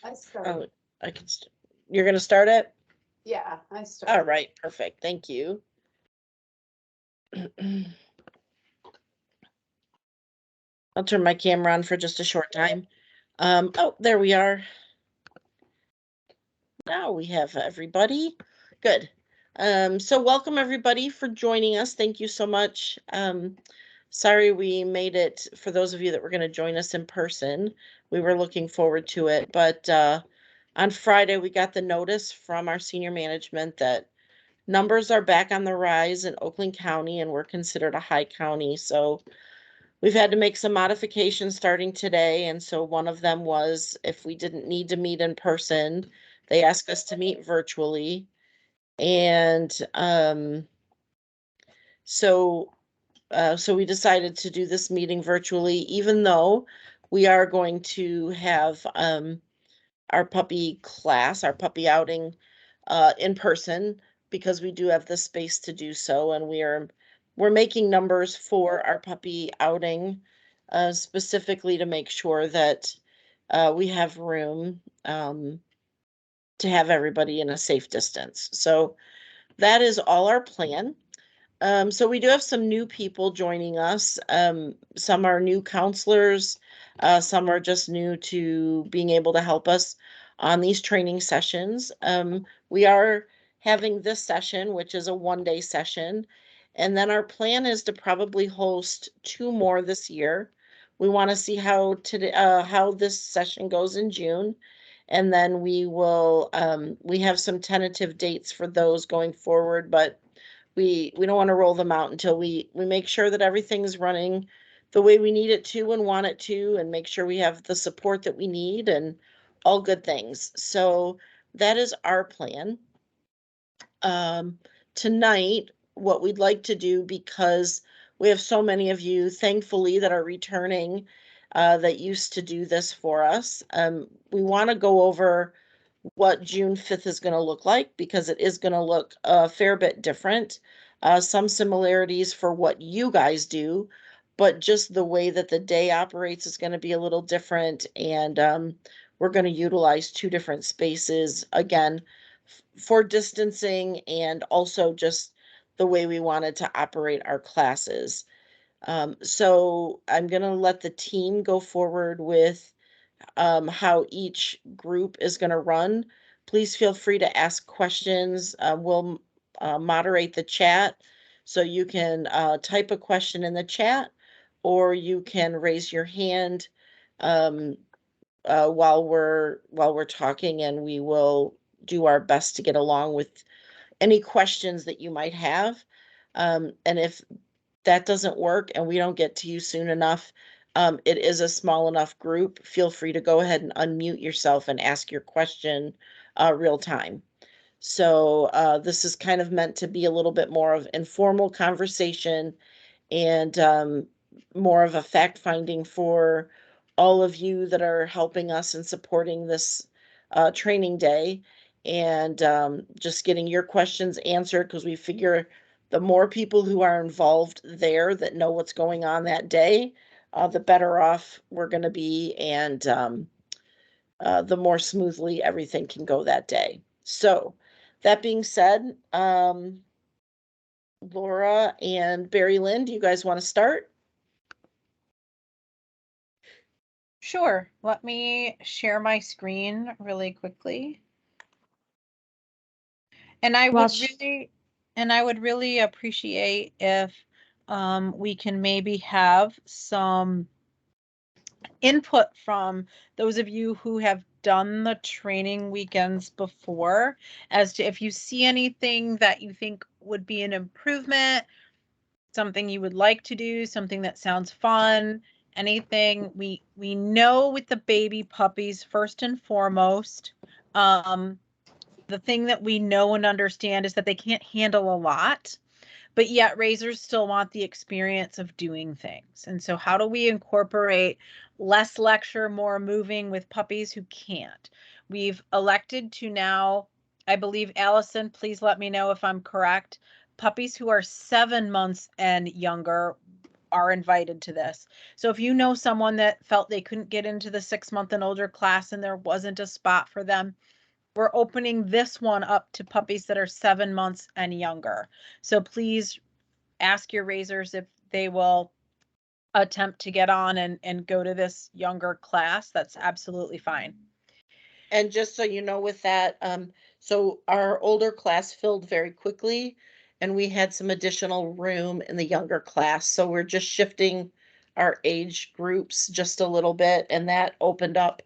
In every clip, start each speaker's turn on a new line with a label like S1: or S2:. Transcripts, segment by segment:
S1: I
S2: Oh,
S1: started.
S2: I can. You're going to start it?
S1: Yeah, I
S2: All
S1: started.
S2: right, perfect. Thank you. I'll turn my camera on for just a short time. Oh, there we are. Now we have everybody. Good. So welcome everybody for joining us. Thank you so much. Sorry we made it for those of you that were going to join us in person. We were looking forward to it, but on Friday we got the notice from our senior management that numbers are back on the rise in Oakland County and we're considered a high county. So we've had to make some modifications starting today. And so one of them was if we didn't need to meet in person, they asked us to meet virtually. And so so we decided to do this meeting virtually, even though we are going to have our puppy class, our puppy outing in person, because we do have the space to do so, and we're making numbers for our puppy outing specifically to make sure that we have room to have everybody in a safe distance. So that is all our plan. So we do have some new people joining us. Some are new counselors. Some are just new to being able to help us on these training sessions. We are having this session, which is a 1-day session. And then our plan is to probably host 2 more this year. We want to see how this session goes in June. And then we have some tentative dates for those going forward, but we don't want to roll them out until we make sure that everything's running the way we need it to and want it to, and make sure we have the support that we need and all good things. So that is our plan. Tonight, what we'd like to do, because we have so many of you, thankfully, that are returning, that used to do this for us. We want to go over what June 5th is going to look like, because it is going to look a fair bit different. Some similarities for what you guys do, but just the way that the day operates is going to be a little different. And we're going to utilize 2 different spaces again for distancing and also just the way we wanted to operate our classes. So I'm going to let the team go forward with how each group is going to run. Please feel free to ask questions. We'll moderate the chat, so you can type a question in the chat, or you can raise your hand um, while we're talking, and we will do our best to get along with any questions that you might have. And if that doesn't work and we don't get to you soon enough, it is a small enough group. Feel free to go ahead and unmute yourself and ask your question real time. So this is kind of meant to be a little bit more of informal conversation and more of a fact finding for all of you that are helping us and supporting this training day, and just getting your questions answered, because we figure the more people who are involved there that know what's going on that day, the better off we're going to be, and the more smoothly everything can go that day. So that being said, Laura and Barry Lynn, do you guys want to start?
S3: Sure. Let me share my screen really quickly. And I would really appreciate if we can maybe have some input from those of you who have done the training weekends before, as to if you see anything that you think would be an improvement, something you would like to do, something that sounds fun, anything. We know with the baby puppies, first and foremost, the thing that we know and understand is that they can't handle a lot, but yet raisers still want the experience of doing things. And so how do we incorporate less lecture, more moving with puppies who can't? We've elected to now, I believe, Allison, please let me know if I'm correct, puppies who are 7 months and younger are invited to this. So if you know someone that felt they couldn't get into the 6-month and older class and there wasn't a spot for them, we're opening this one up to puppies that are 7 months and younger. So please ask your raisers if they will attempt to get on and go to this younger class. That's absolutely fine.
S2: And just so you know with that, so our older class filled very quickly and we had some additional room in the younger class. So we're just shifting our age groups just a little bit and that opened up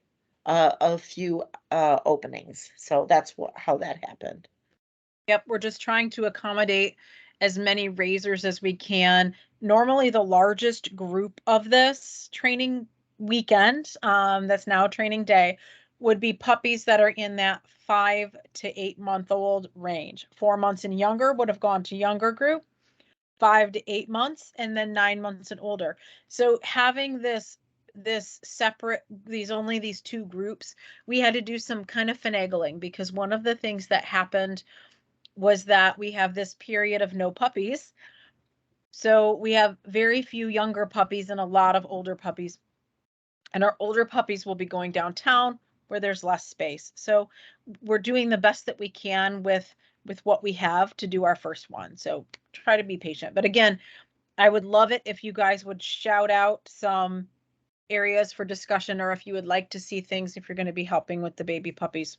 S2: a few openings. So that's how that happened.
S3: Yep, we're just trying to accommodate as many raisers as we can. Normally, the largest group of this training weekend, that's now training day, would be puppies that are in that 5 to 8 month old range. 4 months and younger would have gone to younger group, 5 to 8 months, and then 9 months and older. So having this separate, these two groups, we had to do some kind of finagling because one of the things that happened was that we have this period of no puppies. So we have very few younger puppies and a lot of older puppies. And our older puppies will be going downtown where there's less space. So we're doing the best that we can with what we have to do our first one. So try to be patient. But again, I would love it if you guys would shout out some areas for discussion or if you would like to see things if you're going to be helping with the baby puppies.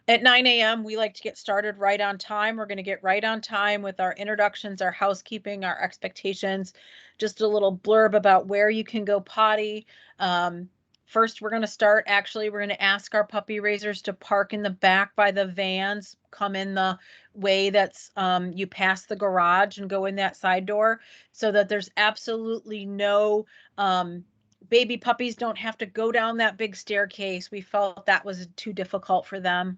S3: At 9 a.m., we like to get started right on time. We're going to get right on time with our introductions, our housekeeping, our expectations, just a little blurb about where you can go potty. First, we're going to start, actually, we're going to ask our puppy raisers to park in the back by the vans, come in the way that's you pass the garage and go in that side door so that there's absolutely no baby puppies don't have to go down that big staircase. We felt that was too difficult for them.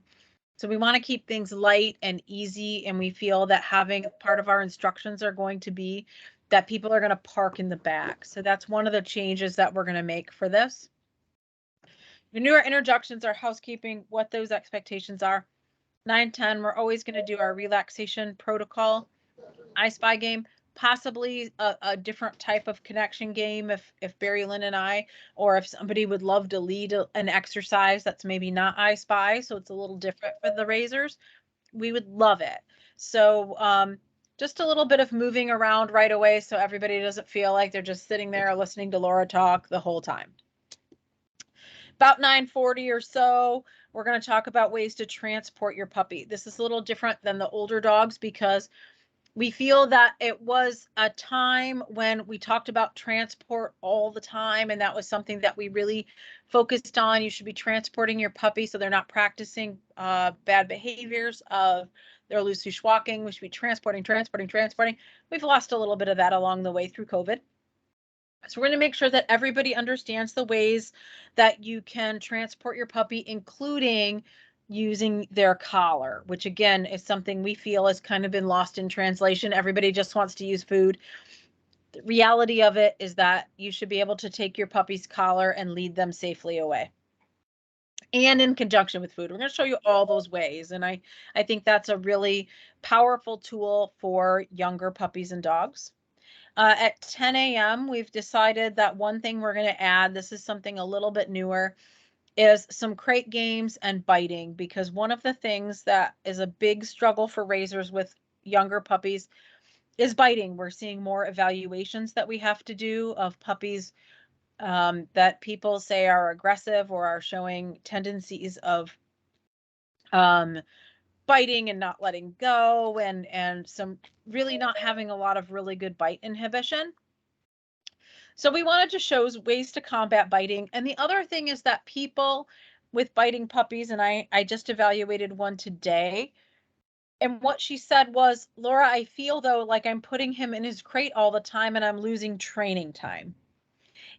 S3: So we want to keep things light and easy, and we feel that having part of our instructions are going to be that people are going to park in the back. So that's one of the changes that we're going to make for this. The newer introductions are housekeeping, what those expectations are. 9-10, we're always going to do our relaxation protocol, I Spy game, possibly a different type of connection game if Barry Lynn and I, or if somebody would love to lead an exercise that's maybe not I Spy, so it's a little different for the raisers, we would love it. So just a little bit of moving around right away so everybody doesn't feel like they're just sitting there listening to Laura talk the whole time. About 9:40 or so, we're going to talk about ways to transport your puppy. This is a little different than the older dogs because we feel that it was a time when we talked about transport all the time, and that was something that we really focused on. You should be transporting your puppy so they're not practicing bad behaviors of their loose walking. We should be transporting. We've lost a little bit of that along the way through COVID. So we're going to make sure that everybody understands the ways that you can transport your puppy, including using their collar, which again is something we feel has kind of been lost in translation. Everybody just wants to use food. The reality of it is that you should be able to take your puppy's collar and lead them safely away. And in conjunction with food. We're going to show you all those ways. And I think that's a really powerful tool for younger puppies and dogs. At 10 a.m., we've decided that one thing we're going to add, this is something a little bit newer, is some crate games and biting, because one of the things that is a big struggle for raisers with younger puppies is biting. We're seeing more evaluations that we have to do of puppies that people say are aggressive or are showing tendencies of biting and not letting go, and some really not having a lot of really good bite inhibition. So we wanted to show ways to combat biting. And the other thing is that people with biting puppies, and I just evaluated one today, and what she said was, Laura, I feel though like I'm putting him in his crate all the time and I'm losing training time.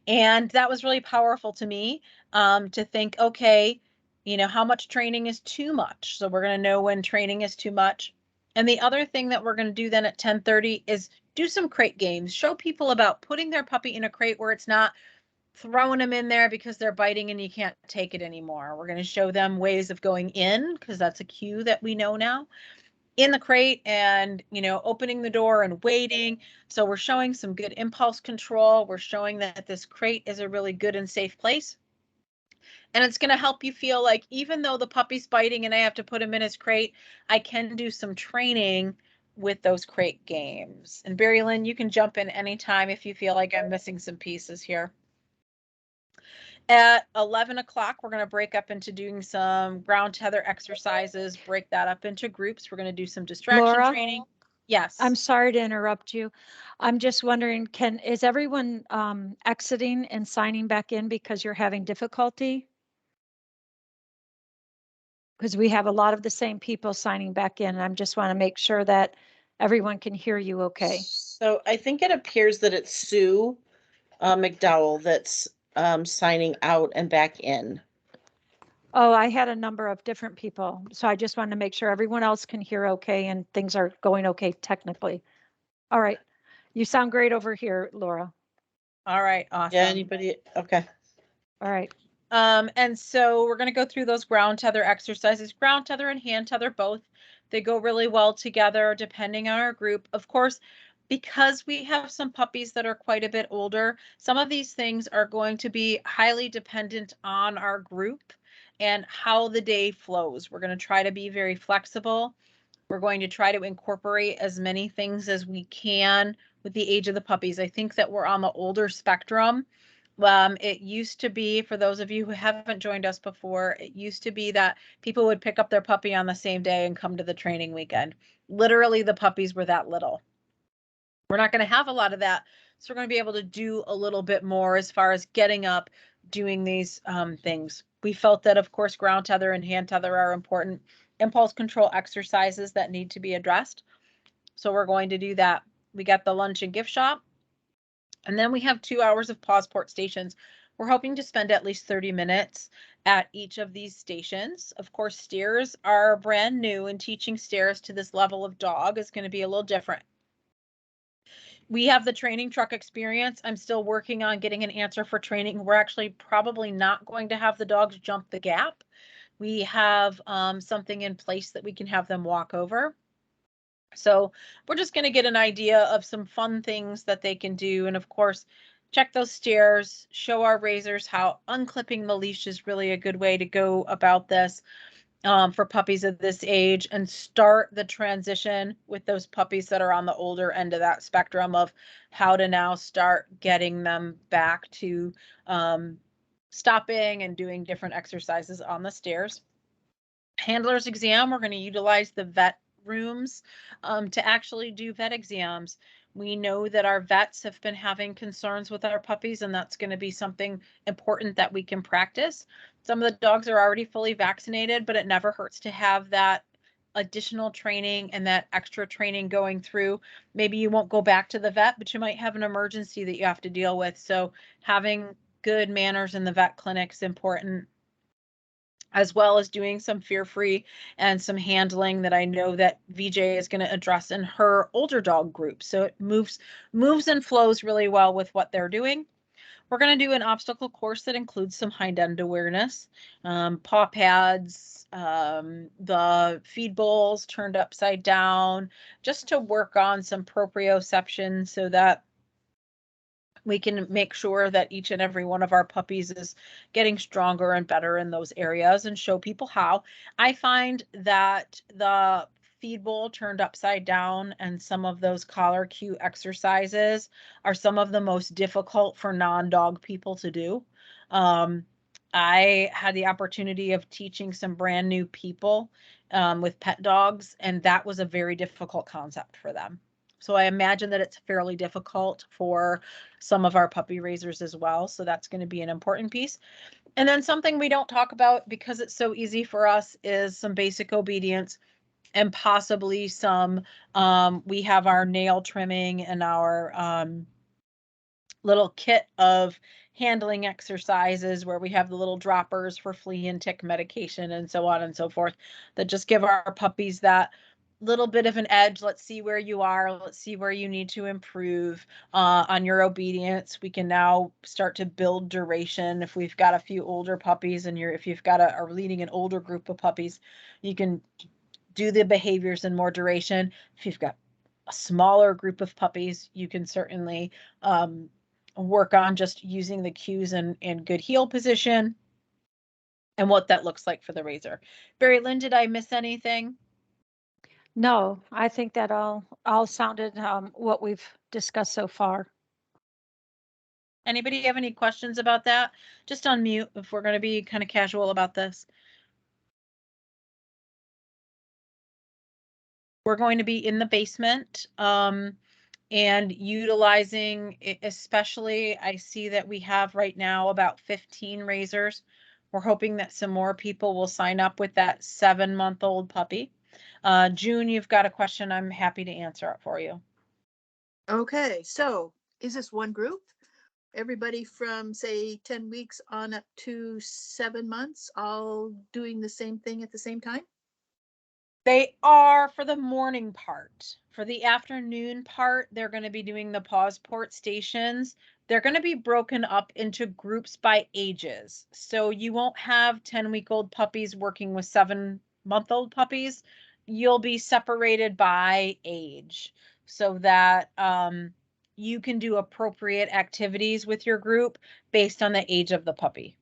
S3: And that was really powerful to me, to think, okay, how much training is too much? So we're going to know when training is too much. And the other thing that we're going to do then at 10:30 is do some crate games, show people about putting their puppy in a crate where it's not throwing them in there because they're biting and you can't take it anymore. We're going to show them ways of going in, because that's a cue that we know now. in the crate and, opening the door and waiting. So we're showing some good impulse control. We're showing that this crate is a really good and safe place. And it's going to help you feel like even though the puppy's biting and I have to put him in his crate, I can do some training with those crate games. And Barry Lynn, you can jump in anytime if you feel like I'm missing some pieces here. At 11 o'clock, we're going to break up into doing some ground tether exercises, break that up into groups. We're going to do some distraction
S1: Laura?
S3: training. Yes.
S1: I'm sorry to interrupt you. I'm just wondering, is everyone exiting and signing back in because you're having difficulty? Because we have a lot of the same people signing back in. And I just want to make sure that everyone can hear you okay.
S2: So I think it appears that it's Sue McDowell that's signing out and back in.
S1: Oh, I had a number of different people. So I just wanted to make sure everyone else can hear okay and things are going okay technically. All right. You sound great over here, Laura.
S3: All right. Awesome.
S2: Yeah, anybody? Okay.
S1: All right.
S3: And so we're going to go through those ground tether exercises. Ground tether and hand tether both. They go really well together depending on our group. Of course, because we have some puppies that are quite a bit older, some of these things are going to be highly dependent on our group and how the day flows. We're going to try to be very flexible. We're going to try to incorporate as many things as we can with the age of the puppies. I think that we're on the older spectrum. It used to be, for those of you who haven't joined us before, it used to be that people would pick up their puppy on the same day and come to the training weekend. Literally, the puppies were that little. We're not going to have a lot of that. So we're going to be able to do a little bit more as far as getting up, doing these things. We felt that, of course, ground tether and hand tether are important impulse control exercises that need to be addressed. So we're going to do that. We got the lunch and gift shop. And then we have 2 hours of pause port stations. We're hoping to spend at least 30 minutes at each of these stations. Of course, stairs are brand new, and teaching stairs to this level of dog is going to be a little different. We have the training truck experience. I'm still working on getting an answer for training. We're actually probably not going to have the dogs jump the gap. We have something in place that we can have them walk over. So we're just going to get an idea of some fun things that they can do. And of course, check those stairs, show our raisers how unclipping the leash is really a good way to go about this. For puppies of this age, and start the transition with those puppies that are on the older end of that spectrum of how to now start getting them back to stopping and doing different exercises on the stairs. Handler's exam, we're going to utilize the vet rooms to actually do vet exams. We know that our vets have been having concerns with our puppies, and that's going to be something important that we can practice. Some of the dogs are already fully vaccinated, but it never hurts to have that additional training and that extra training going through. Maybe you won't go back to the vet, but you might have an emergency that you have to deal with. So having good manners in the vet clinic is important, as well as doing some fear-free and some handling that I know that VJ is going to address in her older dog group. So it moves and flows really well with what they're doing. We're going to do an obstacle course that includes some hind end awareness, paw pads, the feed bowls turned upside down, just to work on some proprioception so that we can make sure that each and every one of our puppies is getting stronger and better in those areas, and show people how. I find that the feed bowl turned upside down and some of those collar cue exercises are some of the most difficult for non-dog people to do. I had the opportunity of teaching some brand new people with pet dogs, and that was a very difficult concept for them. So I imagine that it's fairly difficult for some of our puppy raisers as well. So that's going to be an important piece. And then something we don't talk about because it's so easy for us is some basic obedience, and possibly some, we have our nail trimming and our little kit of handling exercises where we have the little droppers for flea and tick medication and so on and so forth, that just give our puppies that little bit of an edge. Let's see where you are. Let's see where you need to improve on your obedience. We can now start to build duration. If we've got a few older puppies and if you've got are leading an older group of puppies, you can do the behaviors in more duration. If you've got a smaller group of puppies, you can certainly work on just using the cues in good heel position and what that looks like for the razor. Barry Lynn, did I miss anything?
S1: No, I think that all sounded what we've discussed so far.
S3: Anybody have any questions about that? Just unmute if we're going to be kind of casual about this. We're going to be in the basement and utilizing, especially, I see that we have right now about 15 razors. We're hoping that some more people will sign up with that 7-month-old puppy. June, you've got a question. I'm happy to answer it for you.
S4: Okay, so is this one group? Everybody from say 10 weeks on up to 7 months, all doing the same thing at the same time?
S3: They are for the morning part. For the afternoon part, they're going to be doing the pause port stations. They're going to be broken up into groups by ages. So you won't have 10-week-old puppies working with 7-month-old puppies. You'll be separated by age so that you can do appropriate activities with your group based on the age of the puppy.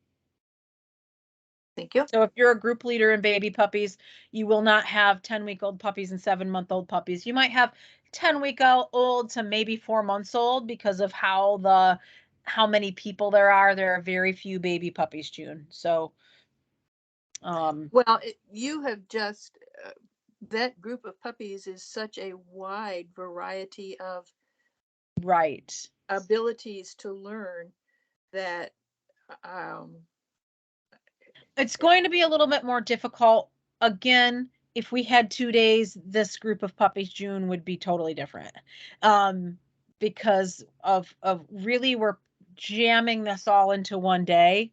S4: Thank you.
S3: So if you're a group leader in baby puppies, you will not have 10-week-old puppies and 7-month-old puppies. You might have 10-week-old to maybe 4 months old because of how many people there are. There are very few baby puppies, June. So
S4: Well, you have just, that group of puppies is such a wide variety of
S3: right.
S4: abilities to learn that
S3: It's going to be a little bit more difficult. Again, if we had 2 days, this group of puppies, June, would be totally different. Because of really we're jamming this all into one day.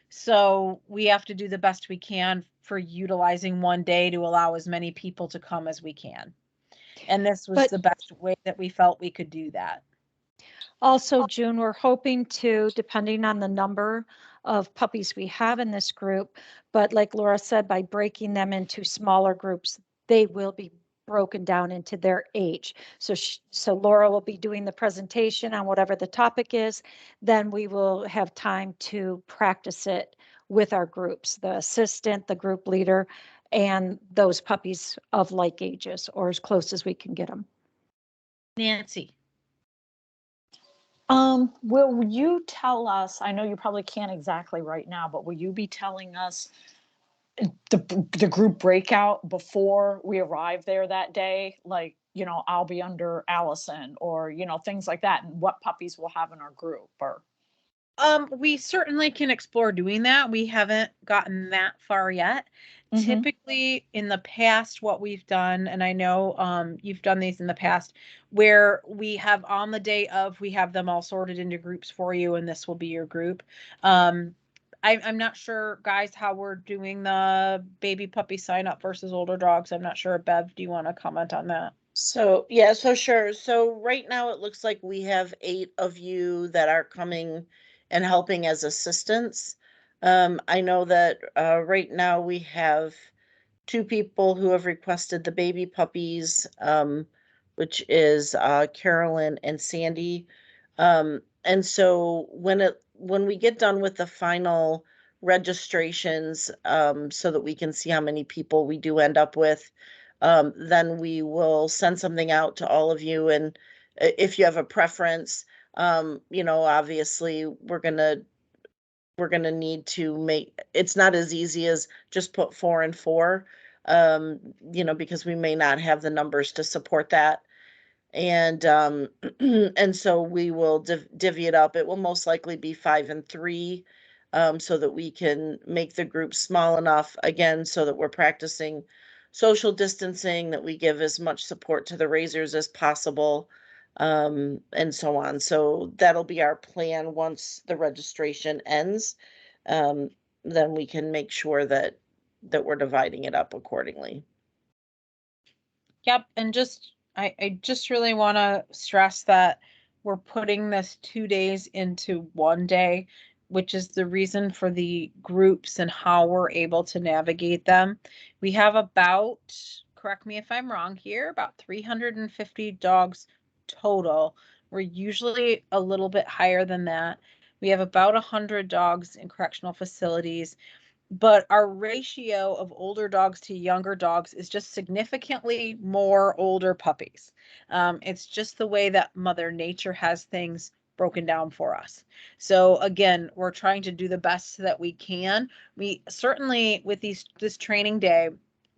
S3: So we have to do the best we can for utilizing one day to allow as many people to come as we can. And this was the best way that we felt we could do that.
S1: Also, June, we're hoping to, depending on the number of puppies we have in this group, but like Laura said, by breaking them into smaller groups, they will be broken down into their age. So Laura will be doing the presentation on whatever the topic is. Then we will have time to practice it with our groups, the assistant, the group leader, and those puppies of like ages, or as close as we can get them.
S3: Nancy.
S5: Will you tell us, I know you probably can't exactly right now, but will you be telling us the group breakout before we arrive there that day? Like, I'll be under Allison or, things like that, and what puppies we'll have in our group or.
S3: We certainly can explore doing that. We haven't gotten that far yet. Mm-hmm. Typically in the past, what we've done, and I know you've done these in the past, where we have on the day of, we have them all sorted into groups for you, and this will be your group. I'm not sure, guys, how we're doing the baby puppy sign up versus older dogs. I'm not sure. Bev, do you want to comment on that?
S2: So, yeah, so sure. So right now it looks like we have 8 of you that are coming and helping as assistants. I know that right now we have 2 people who have requested the baby puppies, which is Carolyn and Sandy. And so when we get done with the final registrations, so that we can see how many people we do end up with, then we will send something out to all of you. And if you have a preference, obviously we're gonna need to make, it's not as easy as just put 4 and 4, because we may not have the numbers to support that. And and so we will divvy it up. It will most likely be 5 and 3, so that we can make the group small enough, again, so that we're practicing social distancing, that we give as much support to the razors as possible, and so on. So that'll be our plan once the registration ends. Then we can make sure that we're dividing it up accordingly.
S3: Yep, and I just really want to stress that we're putting this 2 days into one day, which is the reason for the groups and how we're able to navigate them. We have about, correct me if I'm wrong here, about 350 dogs total. We're usually a little bit higher than that. We have about 100 dogs in correctional facilities, but our ratio of older dogs to younger dogs is just significantly more older puppies. It's just the way that Mother Nature has things broken down for us. So again, we're trying to do the best that we can. We certainly, with this training day,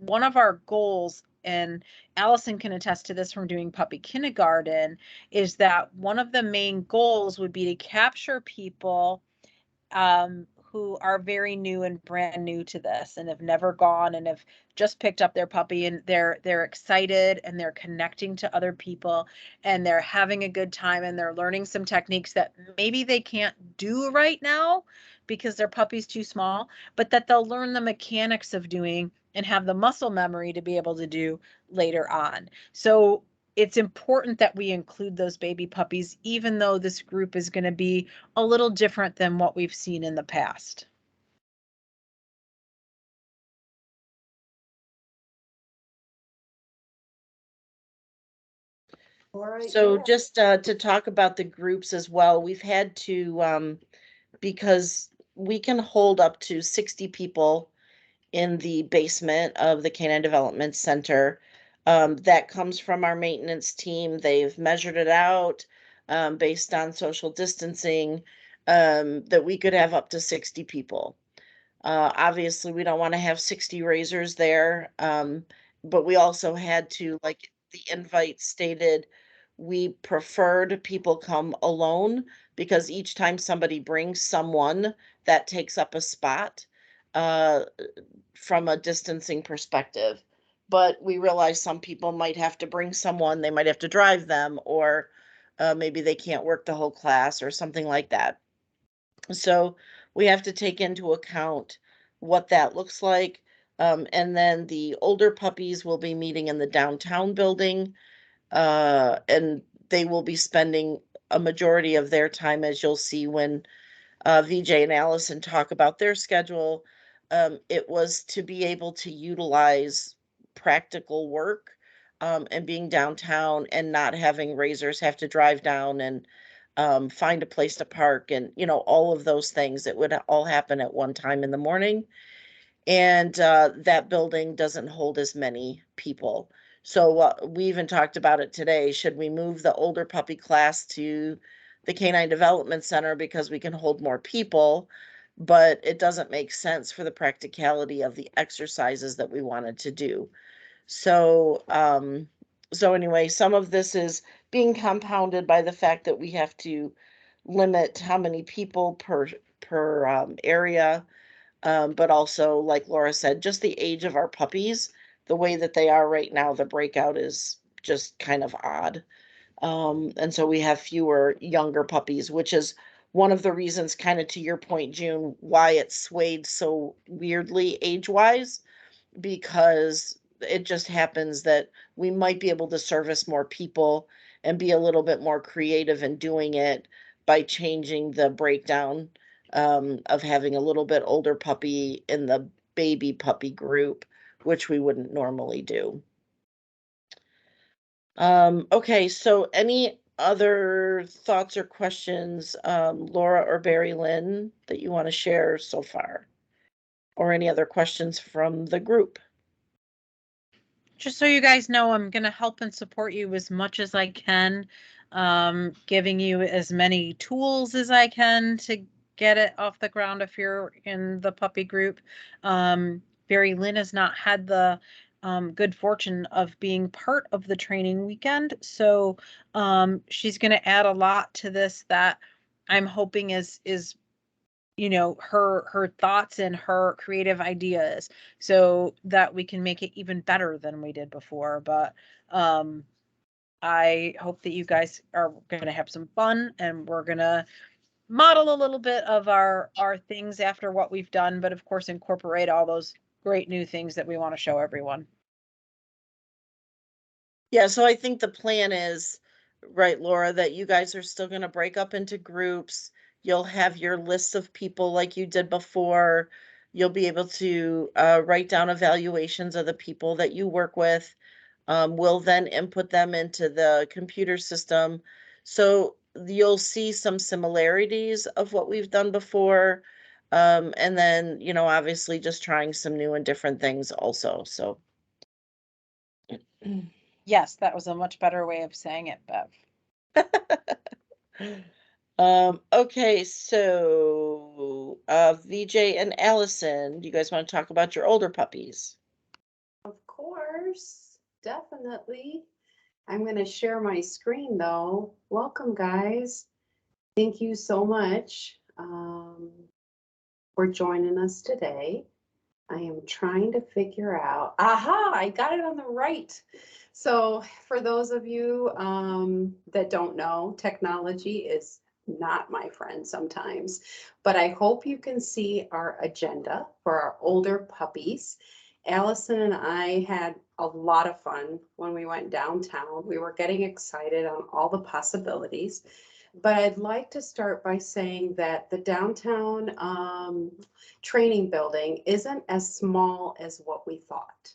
S3: one of our goals, and Allison can attest to this from doing puppy kindergarten, is that one of the main goals would be to capture people who are very new and brand new to this and have never gone and have just picked up their puppy, and they're excited and they're connecting to other people and they're having a good time and they're learning some techniques that maybe they can't do right now because their puppy's too small, but that they'll learn the mechanics of doing and have the muscle memory to be able to do later on. So it's important that we include those baby puppies, even though this group is going to be a little different than what we've seen in the past.
S2: So just to talk about the groups as well, we've had to, because we can hold up to 60 people in the basement of the Canine Development Center. That comes from our maintenance team. They've measured it out based on social distancing, that we could have up to 60 people. Obviously, we don't want to have 60 razors there, but we also had to, like the invite stated, we preferred people come alone because each time somebody brings someone, that takes up a spot uh, from a distancing perspective. But we realize some people might have to bring someone, they might have to drive them, or maybe they can't work the whole class or something like that. So we have to take into account what that looks like. And then the older puppies will be meeting in the downtown building, and they will be spending a majority of their time, as you'll see when VJ and Allison talk about their schedule. It was to be able to utilize practical work, and being downtown and not having razors have to drive down and find a place to park, and all of those things. It would all happen at one time in the morning, and that building doesn't hold as many people. So we even talked about it today. Should we move the older puppy class to the Canine Development Center because we can hold more people, but it doesn't make sense for the practicality of the exercises that we wanted to do. So anyway, some of this is being compounded by the fact that we have to limit how many people per area, but also, like Laura said, just the age of our puppies, the way that they are right now, the breakout is just kind of odd. And so we have fewer younger puppies, which is one of the reasons, kind of to your point, June, why it swayed so weirdly age-wise, because it just happens that we might be able to service more people and be a little bit more creative in doing it by changing the breakdown, of having a little bit older puppy in the baby puppy group, which we wouldn't normally do. Okay, so any other thoughts or questions, Laura or Barry Lynn, that you want to share so far? Or any other questions from the group?
S3: Just so you guys know, I'm going to help and support you as much as I can, giving you as many tools as I can to get it off the ground if you're in the puppy group. Barry Lynn has not had the good fortune of being part of the training weekend, so she's going to add a lot to this that I'm hoping is her thoughts and her creative ideas so that we can make it even better than we did before. But I hope that you guys are going to have some fun, and we're going to model a little bit of our things after what we've done, but of course incorporate all those great new things that we want to show everyone.
S2: Yeah, so I think the plan is, right, Laura, that you guys are still going to break up into groups. You'll have your lists of people like you did before. You'll be able to write down evaluations of the people that you work with. We'll then input them into the computer system. So you'll see some similarities of what we've done before. And then, obviously just trying some new and different things also. So.
S3: Yes, that was a much better way of saying it, Bev.
S2: Okay, so VJ and Allison, do you guys want to talk about your older puppies?
S6: Of course, definitely. I'm going to share my screen though. Welcome, guys. Thank you so much for joining us today. I am trying to figure out, aha, I got it on the right. So for those of you that don't know, technology is not my friend sometimes, but I hope you can see our agenda for our older puppies. Allison and I had a lot of fun when we went downtown. We were getting excited on all the possibilities. But I'd like to start by saying that the downtown training building isn't as small as what we thought.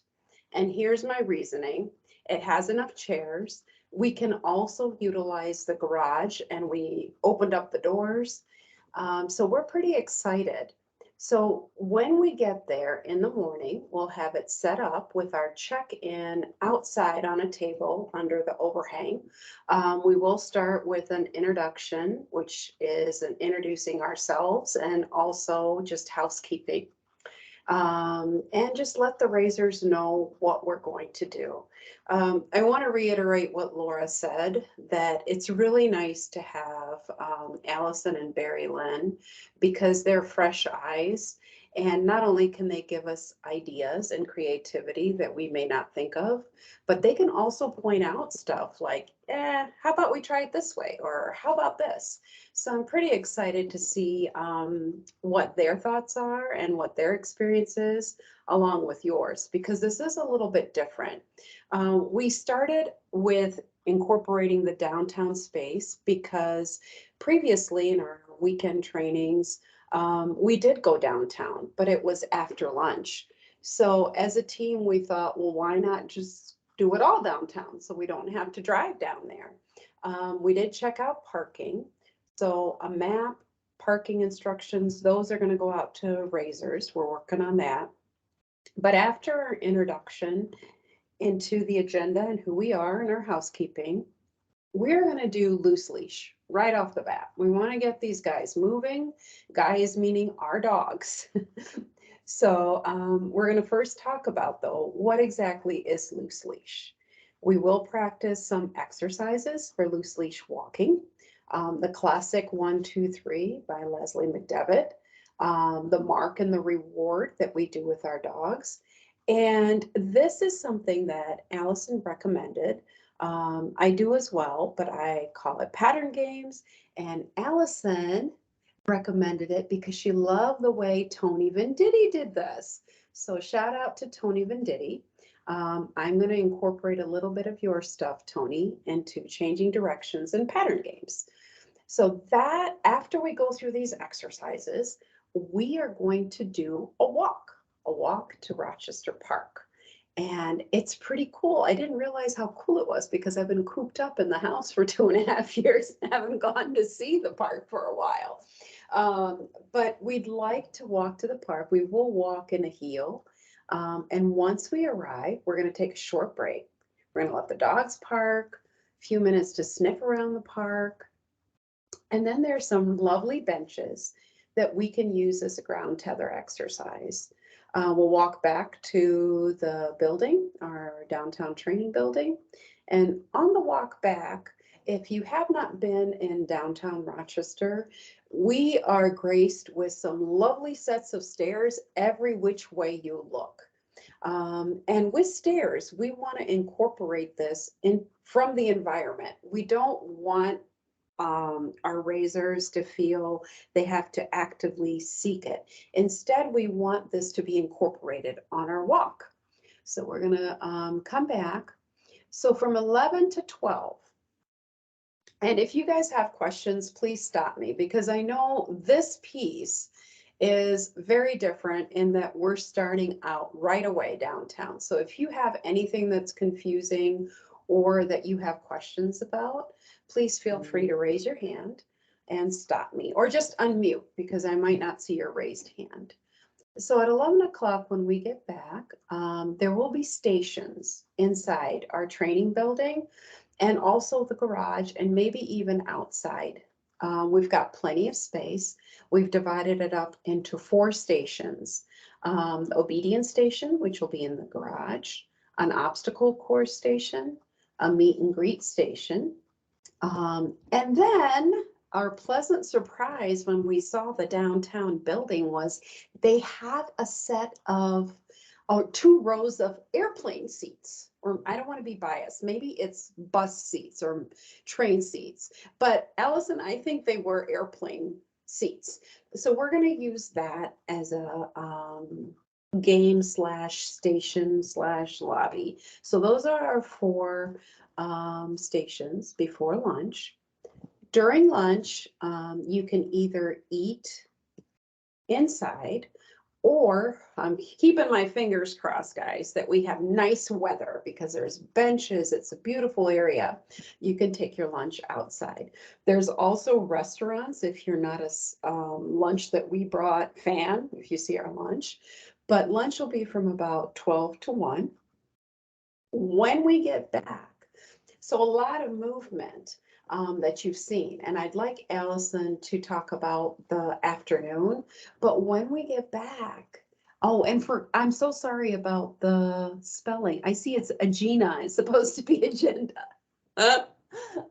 S6: And here's my reasoning. It has enough chairs. We can also utilize the garage, and we opened up the doors. So we're pretty excited. So when we get there in the morning, we'll have it set up with our check-in outside on a table under the overhang. We will start with an introduction, which is an introducing ourselves and also just housekeeping. And just let the raisers know what we're going to do. I want to reiterate what Laura said, that it's really nice to have Allison and Barry Lynn because they're fresh eyes. And not only can they give us ideas and creativity that we may not think of, but they can also point out stuff like, how about we try it this way? Or how about this? So I'm pretty excited to see what their thoughts are and what their experience is along with yours, because this is a little bit different. We started with incorporating the downtown space because previously in our weekend trainings, we did go downtown, but it was after lunch. So as a team, we thought, well, why not just do it all downtown so we don't have to drive down there? We did check out parking. So a map, parking instructions, those are going to go out to raisers. We're working on that. But after our introduction into the agenda and who we are and our housekeeping, we're going to do loose leash right off the bat. We want to get these guys moving, guys meaning our dogs. So we're going to first talk about, though, what exactly is loose leash. We will practice some exercises for loose leash walking. The classic 1, 2, 3 by Leslie McDevitt, the mark and the reward that we do with our dogs. And this is something that Allison recommended. I do as well, but I call it pattern games. And Allison recommended it because she loved the way Tony Venditti did this. So shout out to Tony Venditti. I'm going to incorporate a little bit of your stuff, Tony, into changing directions and pattern games. So that after we go through these exercises, we are going to do a walk to Rochester Park. And it's pretty cool. I didn't realize how cool it was because I've been cooped up in the house for 2.5 years and haven't gone to see the park for a while. But we'd like to walk to the park. We will walk in a heel. And once we arrive, we're going to take a short break. We're going to let the dogs park, a few minutes to sniff around the park. And then there's some lovely benches that we can use as a ground tether exercise. We'll walk back to the building, our downtown training building. And on the walk back, if you have not been in downtown Rochester, we are graced with some lovely sets of stairs every which way you look. And with stairs, we want to incorporate this in from the environment. We don't want our raisers to feel they have to actively seek it. Instead, we want this to be incorporated on our walk. So we're going to come back. So from 11 to 12. And if you guys have questions, please stop me because I know this piece is very different in that we're starting out right away downtown. So if you have anything that's confusing or that you have questions about, please feel free to raise your hand and stop me, or just unmute because I might not see your raised hand. So at 11 o'clock when we get back, there will be stations inside our training building and also the garage and maybe even outside. We've got plenty of space. We've divided it up into 4 stations. The obedience station, which will be in the garage, an obstacle course station, a meet and greet station. And then our pleasant surprise when we saw the downtown building was they had a set of 2 rows of airplane seats. Or I don't want to be biased. Maybe it's bus seats or train seats. But Allison, I think they were airplane seats. So we're going to use that as a game / station / lobby. So those are our 4 stations before lunch. During lunch, you can either eat inside, or I'm keeping my fingers crossed, guys, that we have nice weather because there's benches. It's a beautiful area. You can take your lunch outside. There's also restaurants if you're not a lunch that we brought fan, if you see our lunch. But lunch will be from about 12 to 1. When we get back, so a lot of movement that you've seen. And I'd like Allison to talk about the afternoon, but when we get back, oh, and I'm so sorry about the spelling. I see it's Agenda. It's supposed to be agenda.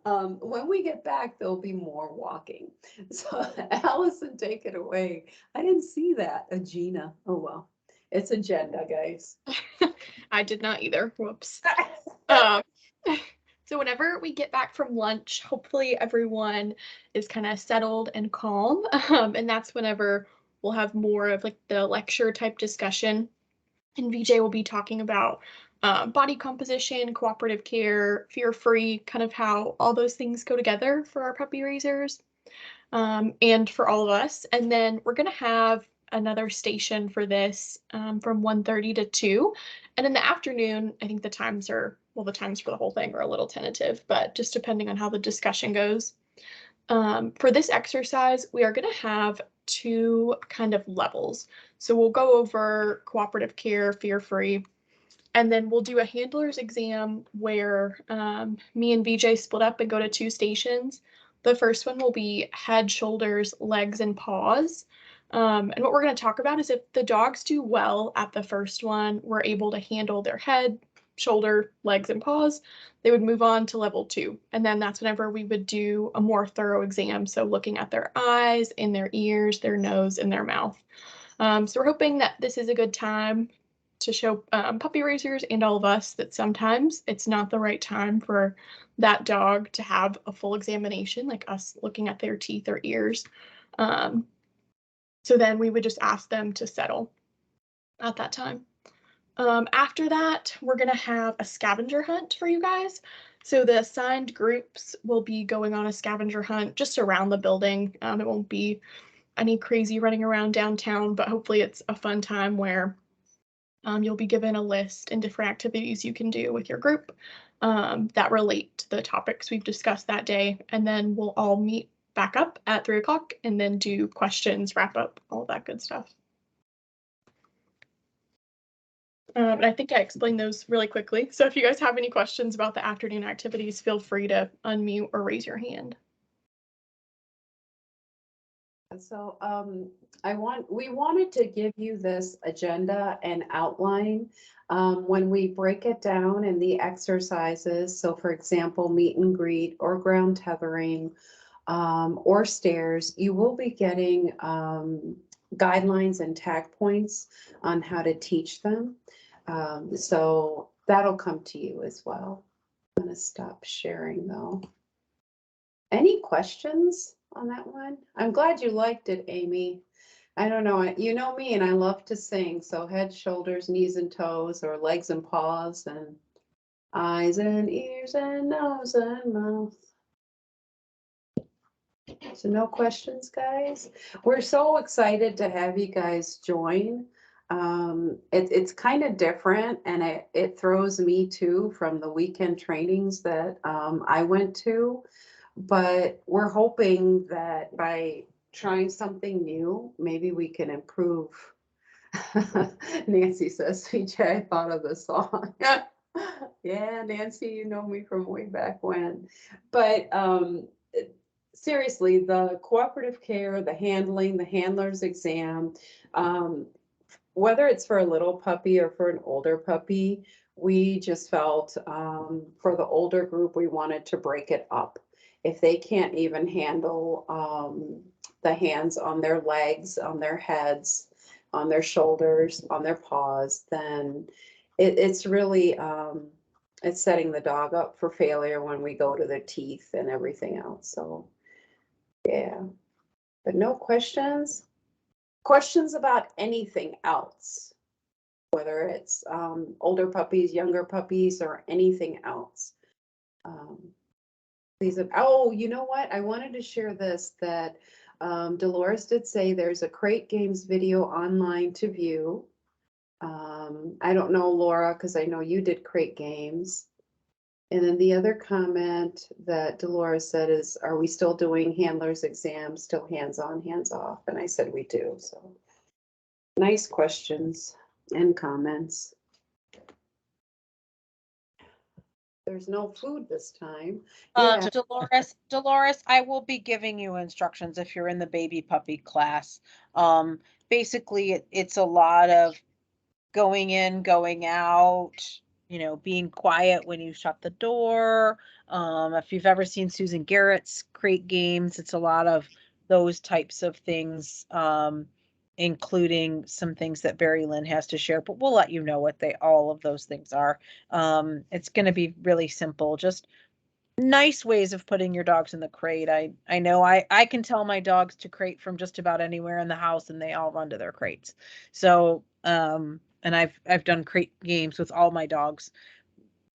S6: When we get back, there'll be more walking. So Allison, take it away. I didn't see that, Agenda. Oh, well, it's agenda, guys.
S7: I did not either. Whoops. So whenever we get back from lunch, hopefully everyone is kind of settled and calm. And that's whenever we'll have more of like the lecture type discussion. And VJ will be talking about body composition, cooperative care, fear-free, kind of how all those things go together for our puppy raisers and for all of us. And then we're going to have another station for this from 1:30 to 2. And in the afternoon, I think the times for the whole thing are a little tentative, but just depending on how the discussion goes. For this exercise, we are going to have 2 kind of levels. So we'll go over cooperative care, fear-free, and then we'll do a handler's exam where me and VJ split up and go to 2 stations. The first one will be head, shoulders, legs, and paws. And what we're going to talk about is if the dogs do well at the first one, we're able to handle their head, shoulder, legs, and paws, they would move on to level 2. And then that's whenever we would do a more thorough exam. So looking at their eyes, in their ears, their nose, and their mouth. So we're hoping that this is a good time to show puppy raisers and all of us that sometimes it's not the right time for that dog to have a full examination, like us looking at their teeth or ears. So then we would just ask them to settle at that time. After that, we're going to have a scavenger hunt for you guys. So the assigned groups will be going on a scavenger hunt just around the building. It won't be any crazy running around downtown, but hopefully it's a fun time where you'll be given a list and different activities you can do with your group that relate to the topics we've discussed that day. And then we'll all meet back up at 3 o'clock and then do questions, wrap up, all that good stuff. And I think I explained those really quickly. So if you guys have any questions about the afternoon activities, feel free to unmute or raise your hand.
S6: So we wanted to give you this agenda and outline when we break it down in the exercises. So for example, meet and greet or ground tethering or stairs, you will be getting guidelines and tag points on how to teach them. So that'll come to you as well. I'm going to stop sharing though. Any questions on that one? I'm glad you liked it, Amy. I don't know, you know me and I love to sing. So head, shoulders, knees and toes, or legs and paws, and eyes and ears and nose and mouth. So no questions, guys? We're so excited to have you guys join. It's kind of different and it throws me too from the weekend trainings that I went to. But we're hoping that by trying something new, maybe we can improve. Nancy says, CJ, I thought of the song. Yeah, Nancy, you know me from way back when. But seriously, the cooperative care, the handling, the handler's exam, whether it's for a little puppy or for an older puppy, we just felt for the older group, we wanted to break it up. If they can't even handle the hands on their legs, on their heads, on their shoulders, on their paws, then it's really it's setting the dog up for failure when we go to their teeth and everything else. So yeah, but no questions. Questions about anything else, whether it's older puppies, younger puppies, or anything else. Please, oh, you know what? I wanted to share this, that Dolores did say there's a Crate Games video online to view. I don't know, Laura, because I know you did Crate Games. And then the other comment that Dolores said is, are we still doing handler's exams, still hands-on, hands-off? And I said we do, so. Nice questions and comments. There's no food this time. Yeah,
S3: Dolores, I will be giving you instructions if you're in the baby puppy class. Basically, it's a lot of going in, going out, being quiet when you shut the door. If you've ever seen Susan Garrett's Crate Games, it's a lot of those types of things, including some things that Barry Lynn has to share, but we'll let you know what all of those things are. It's going to be really simple, just nice ways of putting your dogs in the crate. I know I can tell my dogs to crate from just about anywhere in the house and they all run to their crates. So, and I've done crate games with all my dogs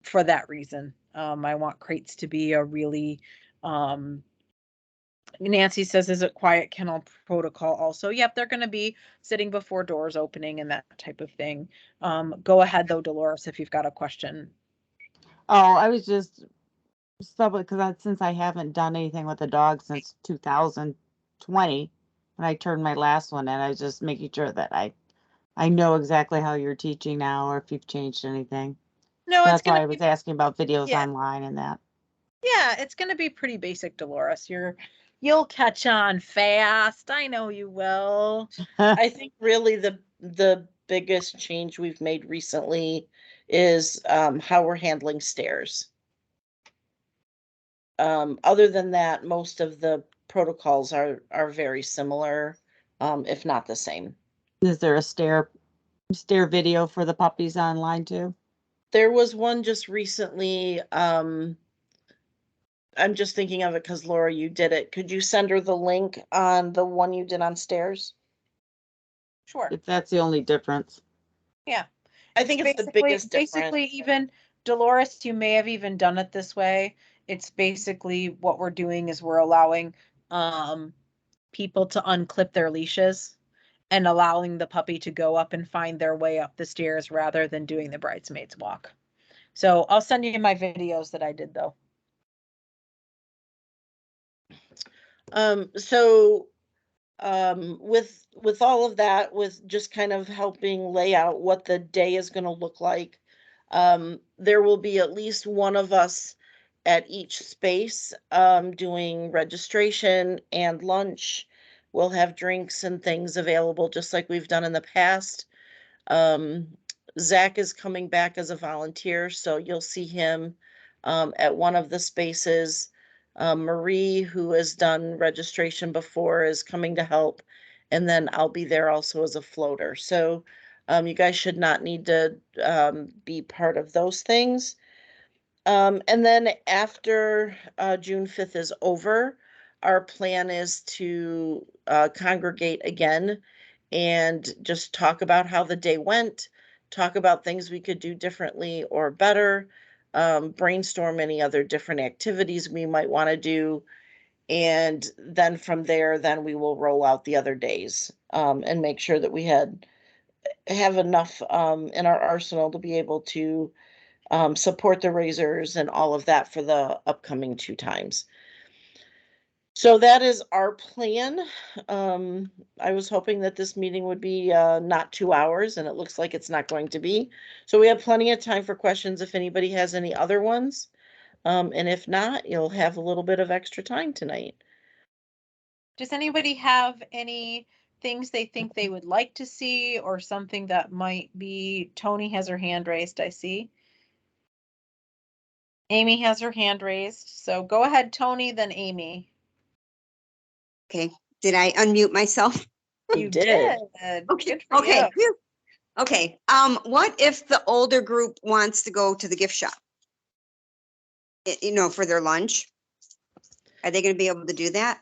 S3: for that reason. I want crates to be a really, Nancy says, is it quiet kennel protocol also? Yep, they're going to be sitting before doors opening and that type of thing. Go ahead though, Dolores, if you've got a question.
S8: Oh, I was just because since I haven't done anything with the dog since 2020, when I turned my last one in, I was just making sure that I know exactly how you're teaching now, or if you've changed anything.
S3: No,
S8: That's why I was asking about videos online and that.
S3: Yeah, it's going to be pretty basic, Dolores. You'll catch on fast. I know you will.
S2: I think really the biggest change we've made recently is how we're handling stairs. Other than that, most of the protocols are very similar, if not the same.
S8: Is there a stair video for the puppies online too?
S2: There was one just recently. I'm just thinking of it because Laura, you did it. Could you send her the link on the one you did on stairs?
S3: Sure.
S8: If that's the only difference.
S3: Yeah.
S2: I think it's the biggest difference.
S3: Basically, even Dolores, you may have even done it this way. It's basically what we're doing is we're allowing people to unclip their leashes and allowing the puppy to go up and find their way up the stairs rather than doing the bridesmaids walk. So I'll send you my videos that I did though.
S2: So with all of that, with just kind of helping lay out what the day is going to look like, there will be at least one of us at each space doing registration and lunch. We'll have drinks and things available just like we've done in the past. Zach is coming back as a volunteer, so you'll see him at one of the spaces. Marie, who has done registration before, is coming to help. And then I'll be there also as a floater. So you guys should not need to be part of those things. And then after June 5th is over, our plan is to congregate again and just talk about how the day went, talk about things we could do differently or better, brainstorm any other different activities we might want to do, And then from there, then we will roll out the other days, and make sure that we have enough, in our arsenal to be able to, support the raisers and all of that for the upcoming 2 times. So that is our plan. I was hoping that this meeting would be, not 2 hours, and it looks like it's not going to be. So we have plenty of time for questions if anybody has any other ones. And if not, you'll have a little bit of extra time tonight.
S3: Does anybody have any things they think they would like to see or something that might be, Tony has her hand raised, I see. Amy has her hand raised, so go ahead, Tony, then Amy.
S9: Okay, did I unmute myself?
S2: You did.
S9: Okay,
S3: Good for
S9: okay,
S3: you.
S9: phew. Okay, what if the older group wants to go to the gift shop? You know, for their lunch? Are they gonna be able to do that?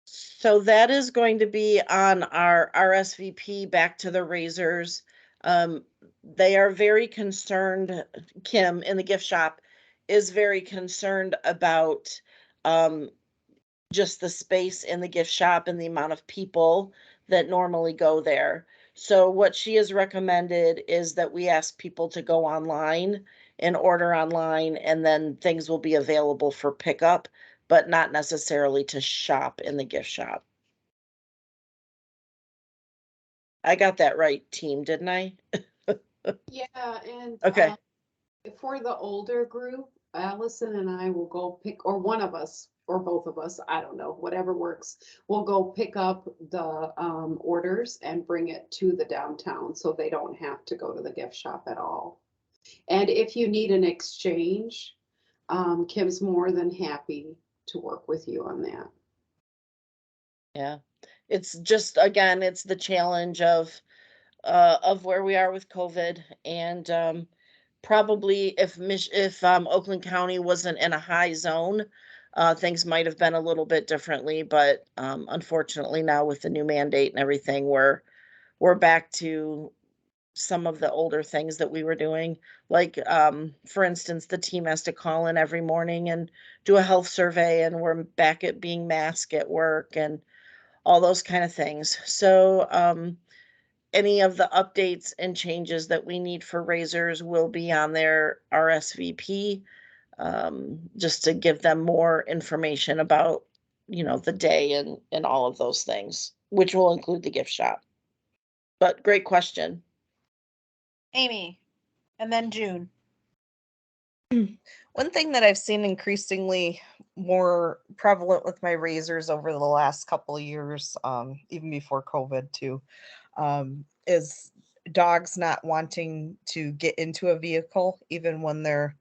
S2: So that is going to be on our RSVP back to the raisers. They are very concerned, Kim in the gift shop is very concerned about, just the space in the gift shop and the amount of people that normally go there. So what she has recommended is that we ask people to go online and order online, and then things will be available for pickup, but not necessarily to shop in the gift shop. I got that right, team, didn't I?
S6: Yeah, and
S2: Okay.
S6: for the older group, Allison and I will go pick, or one of us, or both of us, I don't know, whatever works. We'll go pick up the orders and bring it to the downtown so they don't have to go to the gift shop at all. And if you need an exchange, Kim's more than happy to work with you on that.
S2: Yeah. It's just, again, it's the challenge of where we are with COVID, and probably if Oakland County wasn't in a high zone, things might have been a little bit differently, but unfortunately now with the new mandate and everything, we're back to some of the older things that we were doing. Like, for instance, the team has to call in every morning and do a health survey, and we're back at being masked at work and all those kind of things. So, any of the updates and changes that we need for raisers will be on their RSVP, just to give them more information about, the day and all of those things, which will include the gift shop. But great question.
S3: Amy, and then June.
S10: One thing that I've seen increasingly more prevalent with my razors over the last couple of years, even before COVID too, is dogs not wanting to get into a vehicle, even when they're,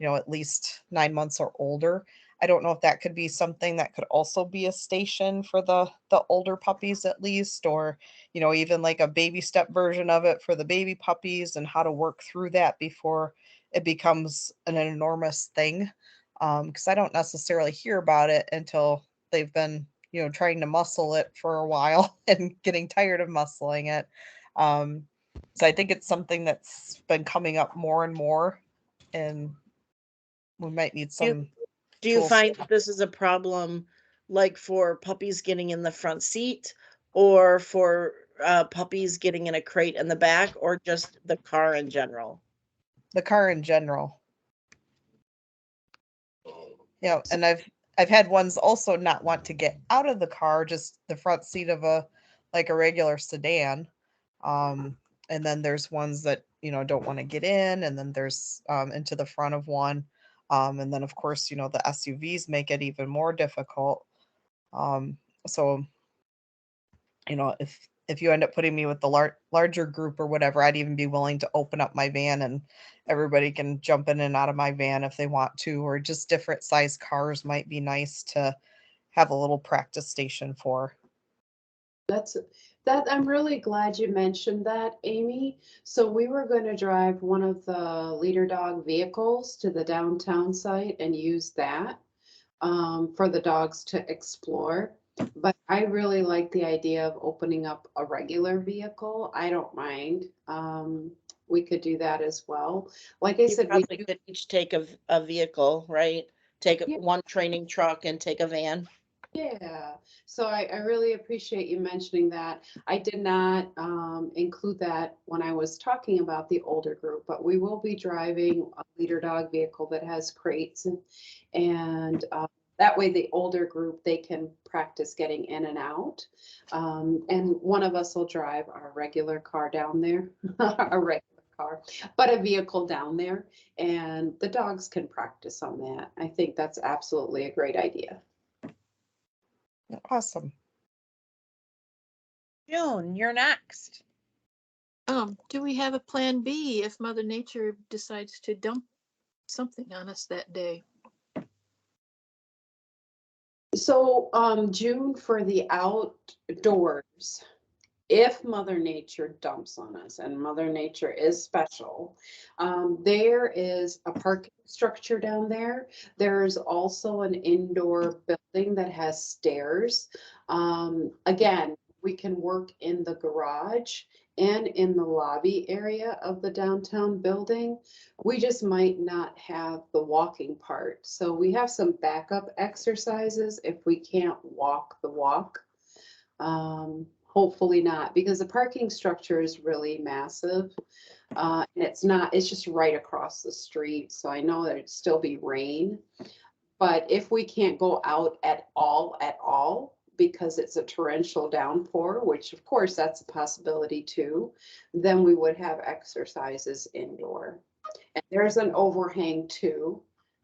S10: at least 9 months or older. I don't know if that could be something that could also be a station for the older puppies at least, or, even like a baby step version of it for the baby puppies, and how to work through that before it becomes an enormous thing. Because I don't necessarily hear about it until they've been, trying to muscle it for a while and getting tired of muscling it. So I think it's something that's been coming up more and more, and we might need some
S2: Do you
S10: tools.
S2: find that this is a problem, like for puppies getting in the front seat, or for puppies getting in a crate in the back, or just the car in general?
S10: The car in general. Yeah, and I've had ones also not want to get out of the car, just the front seat of a regular sedan. And then there's ones that, don't want to get in, and then there's into the front of one. And then of course, the SUVs make it even more difficult. So, if you end up putting me with the larger group or whatever, I'd even be willing to open up my van and everybody can jump in and out of my van if they want to, or just different size cars might be nice to have a little practice station for.
S6: I'm really glad you mentioned that, Amy. So we were going to drive one of the leader dog vehicles to the downtown site and use that for the dogs to explore. But I really like the idea of opening up a regular vehicle. I don't mind. We could do that as well. Like I
S2: You
S6: said, we
S2: probably
S6: do.
S2: could each take a vehicle, right? Take
S6: Yeah.
S2: one training truck and take a van.
S6: Yeah, so I really appreciate you mentioning that. I did not include that when I was talking about the older group, but we will be driving a leader dog vehicle that has crates and that way the older group, they can practice getting in and out. And one of us will drive our regular car down there, a regular car, but a vehicle down there, and the dogs can practice on that. I think that's absolutely a great idea.
S10: Awesome.
S3: June, you're next.
S4: Do we have a plan B if Mother Nature decides to dump something on us that day?
S6: So, June for the outdoors, if Mother Nature dumps on us, and Mother Nature is special, there is a parking structure down there. There's also an indoor building that has stairs. Again, we can work in the garage and in the lobby area of the downtown building. We just might not have the walking part. So we have some backup exercises if we can't walk the walk. Hopefully not, because the parking structure is really massive. And it's just right across the street. So I know there'd still be rain. But if we can't go out at all, because it's a torrential downpour, which of course that's a possibility too, then we would have exercises indoor. And there's an overhang too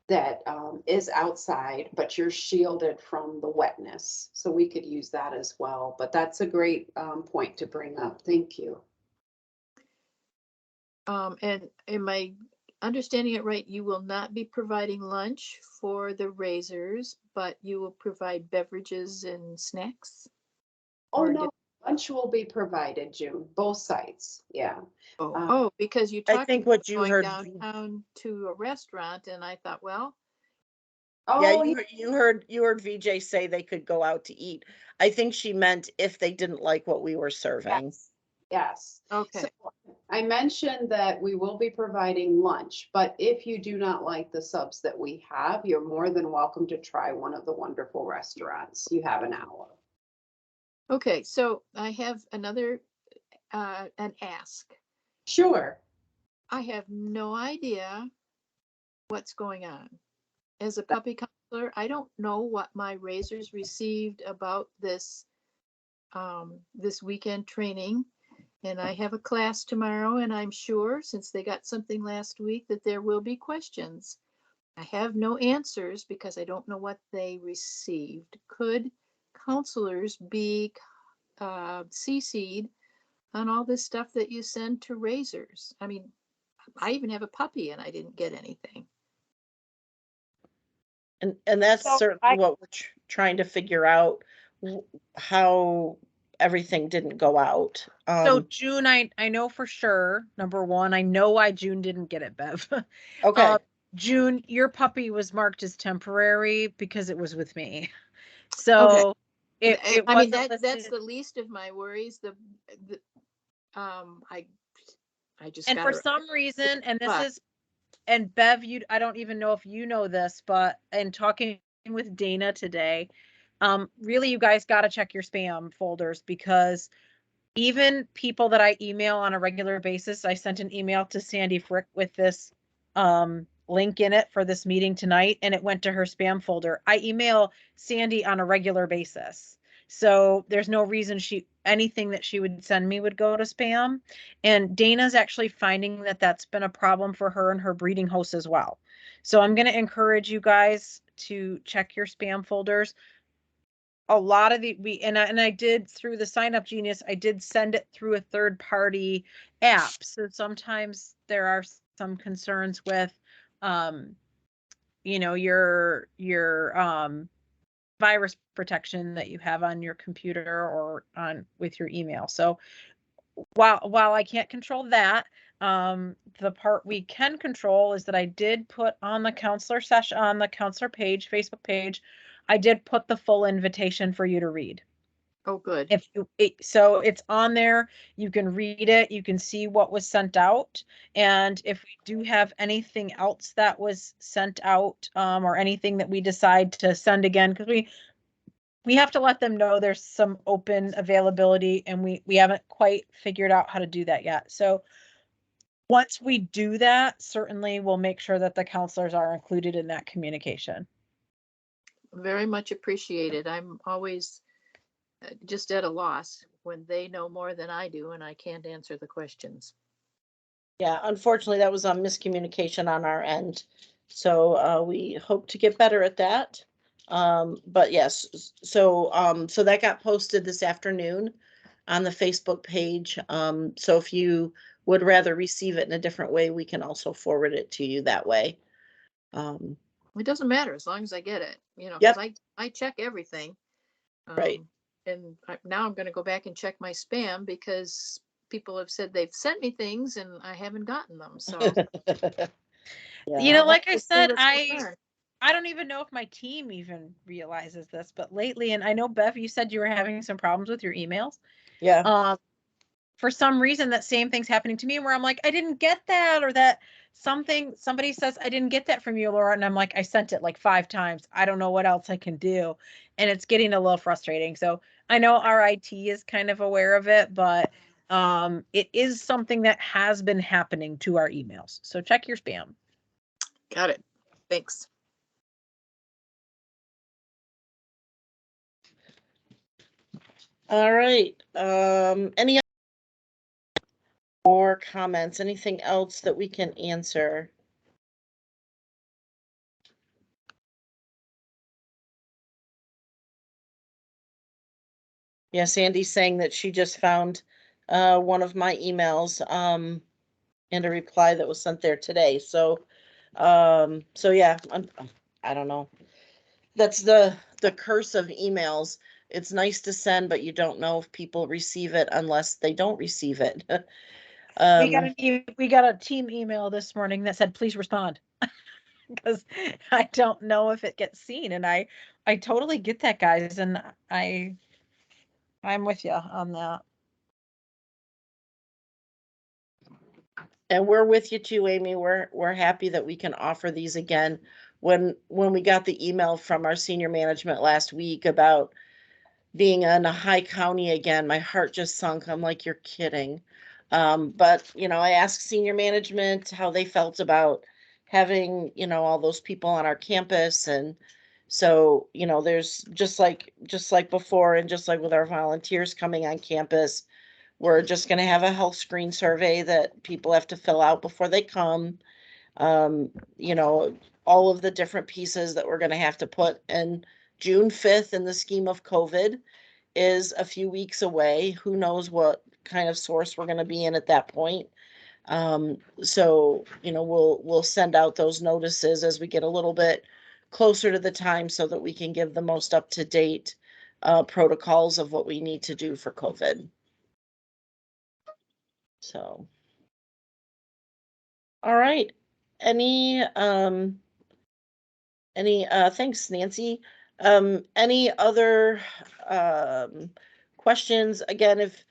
S6: that is outside, but you're shielded from the wetness. So we could use that as well. But that's a great point to bring up. Thank you.
S4: And am I understanding it right? You will not be providing lunch for the raisers, but you will provide beverages and snacks?
S6: Oh,
S4: Or
S6: no,
S4: did-
S6: lunch will be provided, June, both sites. Yeah.
S4: Oh, because you
S2: I
S4: talked
S2: think
S4: about
S2: what you
S4: going
S2: heard,
S4: downtown to a restaurant, and I thought, well,
S2: yeah,
S6: Oh,
S2: you heard VJ say they could go out to eat. I think she meant if they didn't like what we were serving.
S6: yes. Yes.
S4: okay.
S6: So I mentioned that we will be providing lunch, but if you do not like the subs that we have, you're more than welcome to try one of the wonderful restaurants. You have an hour.
S4: Okay, so I have another, an ask.
S6: Sure.
S4: I have no idea what's going on. As a puppy counselor, I don't know what my raisers received about this, this weekend training. And I have a class tomorrow, and I'm sure, since they got something last week, that there will be questions. I have no answers because I don't know what they received. Could counselors be CC'd on all this stuff that you send to raisers? I mean, I even have a puppy and I didn't get anything.
S2: And that's
S3: So
S2: certainly what we're trying to figure out, how everything didn't go out.
S3: So June, I know for sure, number one, I know why June didn't get it, Bev.
S2: Okay,
S3: June, your puppy was marked as temporary because it was with me. So it
S4: I mean,
S3: wasn't
S4: that's
S3: listed.
S4: the least of my worries. I just
S3: And for
S4: gotta,
S3: some reason, and this
S4: but-
S3: is, and Bev, I don't even know if you know this, but in talking with Dana today, really you guys got to check your spam folders, because even people that I email on a regular basis, I sent an email to Sandy Frick with this link in it for this meeting tonight, and it went to her spam folder. I email Sandy on a regular basis. So there's no reason anything that she would send me would go to spam. And Dana's actually finding that that's been a problem for her and her breeding hosts as well. So I'm going to encourage you guys to check your spam folders. A lot of and I did, through the Sign Up Genius, I did send it through a third party app. So sometimes there are some concerns with, your virus protection that you have on your computer or with your email. So while I can't control that, the part we can control is that I did put on the counselor session, on the counselor page, Facebook page, I did put the full invitation for you to read.
S4: Oh, good.
S3: So it's on there, you can read it, you can see what was sent out. And if we do have anything else that was sent out, or anything that we decide to send again, because we have to let them know there's some open availability, and we haven't quite figured out how to do that yet. So once we do that, certainly we'll make sure that the counselors are included in that communication.
S4: Very much appreciated. I'm always just at a loss when they know more than I do and I can't answer the questions.
S2: Yeah, unfortunately, that was a miscommunication on our end. So we hope to get better at that. But yes, so that got posted this afternoon on the Facebook page. So if you would rather receive it in a different way, we can also forward it to you that way.
S4: It doesn't matter as long as I get it, you know,
S2: Yep.
S4: because I check everything.
S2: Right.
S4: And now I'm going to go back and check my spam because people have said they've sent me things and I haven't gotten them. So
S3: You know,
S4: I'll
S3: like
S4: have
S3: I
S4: to see
S3: said,
S4: what's going on.
S3: I don't even know if my team even realizes this, but lately, and I know Bev, you said you were having some problems with your emails.
S2: Yeah.
S3: For some reason, that same thing's happening to me where I'm like, I didn't get that, or that somebody says, I didn't get that from you, Laura. And I'm like, I sent it like 5 times. I don't know what else I can do. And it's getting a little frustrating. So I know our IT is kind of aware of it, but it is something that has been happening to our emails. So check your spam.
S4: Got it. Thanks.
S2: All right. Any more comments? Anything else that we can answer? Yeah, Sandy's saying that she just found one of my emails and a reply that was sent there today. So yeah, I don't know. That's the curse of emails. It's nice to send, but you don't know if people receive it unless they don't receive it.
S3: We got a team email this morning that said, please respond. Because I don't know if it gets seen. And I totally get that, guys. And I'm with you on that.
S2: And we're with you too, Amy. We're happy that we can offer these again. When we got the email from our senior management last week about being in a high county again, my heart just sunk. I'm like, you're kidding. But you know, I asked senior management how they felt about having, you know, all those people on our campus. And so, you know, there's just like before, and just like with our volunteers coming on campus, we're just going to have a health screen survey that people have to fill out before they come. You know, all of the different pieces that we're going to have to put in. June 5th in the scheme of COVID is a few weeks away. Who knows what kind of source we're going to be in at that point. So, you know, we'll send out those notices as we get a little bit closer to the time so that we can give the most up-to-date protocols of what we need to do for COVID. So, all right. Any thanks, Nancy. Any other questions? Again, if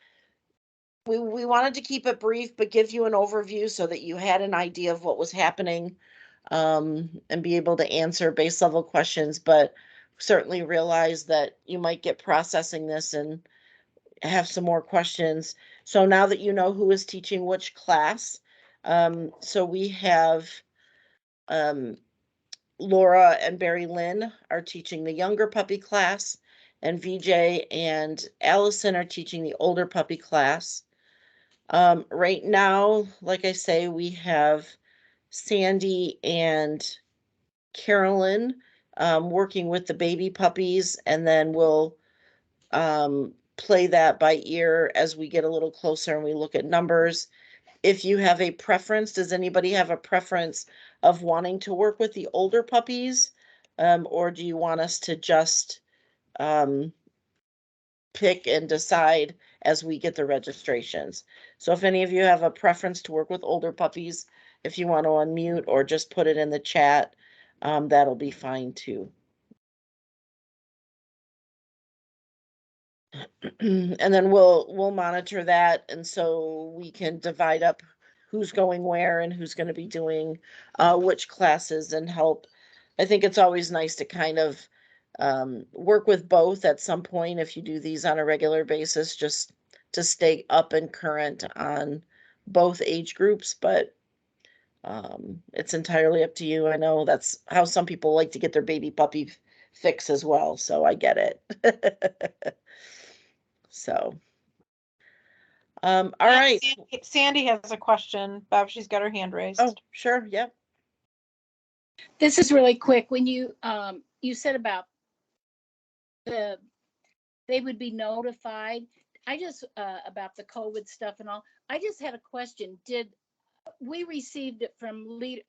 S2: we wanted to keep it brief, but give you an overview so that you had an idea of what was happening, and be able to answer base level questions, but certainly realize that you might get processing this and have some more questions. So now that you know who is teaching which class, so we have Laura and Barry Lynn are teaching the younger puppy class, and VJ and Allison are teaching the older puppy class. Right now, like I say, we have Sandy and Carolyn working with the baby puppies, and then we'll play that by ear as we get a little closer and we look at numbers. If you have a preference, does anybody have a preference of wanting to work with the older puppies? Or do you want us to just pick and decide as we get the registrations? So if any of you have a preference to work with older puppies, if you want to unmute or just put it in the chat, that'll be fine too. And then we'll monitor that, and so we can divide up who's going where and who's going to be doing which classes and help. I think it's always nice to kind of work with both at some point if you do these on a regular basis, just to stay up and current on both age groups, but it's entirely up to you. I know that's how some people like to get their baby puppy fix as well, so I get it. So, all right.
S3: Sandy has a question. Bev, she's got her hand raised.
S2: Oh, sure. Yep.
S11: This is really quick. When you said about they would be notified. I just about the COVID stuff and all. I just had a question. Did we received it from Leader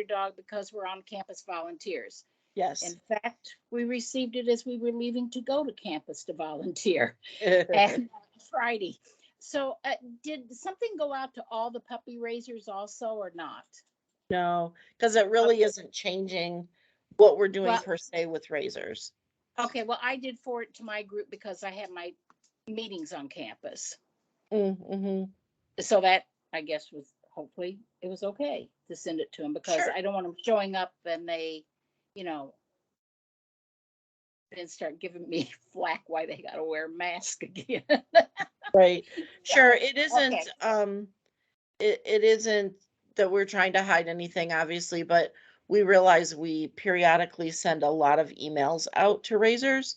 S11: Dog because we're on campus volunteers?
S2: Yes.
S11: In fact, we received it as we were leaving to go to campus to volunteer and Friday. So did something go out to all the puppy raisers also or not?
S2: No, because it really
S11: Okay.
S2: isn't changing what we're doing
S11: Well-
S2: per se with raisers.
S11: Okay, well, I did forward it to my group because I had my meetings on campus.
S2: Mm-hmm.
S11: So that, I guess, was hopefully it was okay to send it to them because
S2: Sure.
S11: I don't want them showing up and they, then start giving me flack why they got to wear a mask again.
S2: Right. Sure. It isn't,
S11: Okay.
S2: it isn't that we're trying to hide anything, obviously, but we realize we periodically send a lot of emails out to raisers,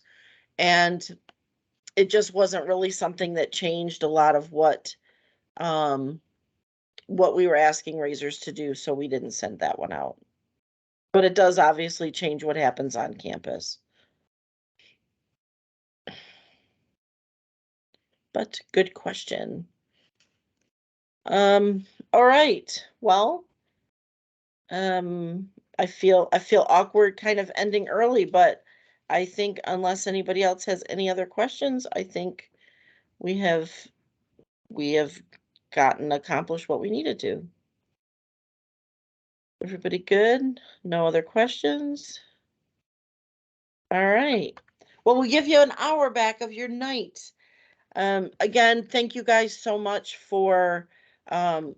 S2: and it just wasn't really something that changed a lot of what we were asking raisers to do, so we didn't send that one out. But it does obviously change what happens on campus. But good question. All right. Well, I feel awkward kind of ending early, but I think unless anybody else has any other questions, I think we have gotten accomplished what we needed to. Everybody good? No other questions? All right. Well, we'll give you an hour back of your night. Again, thank you guys so much for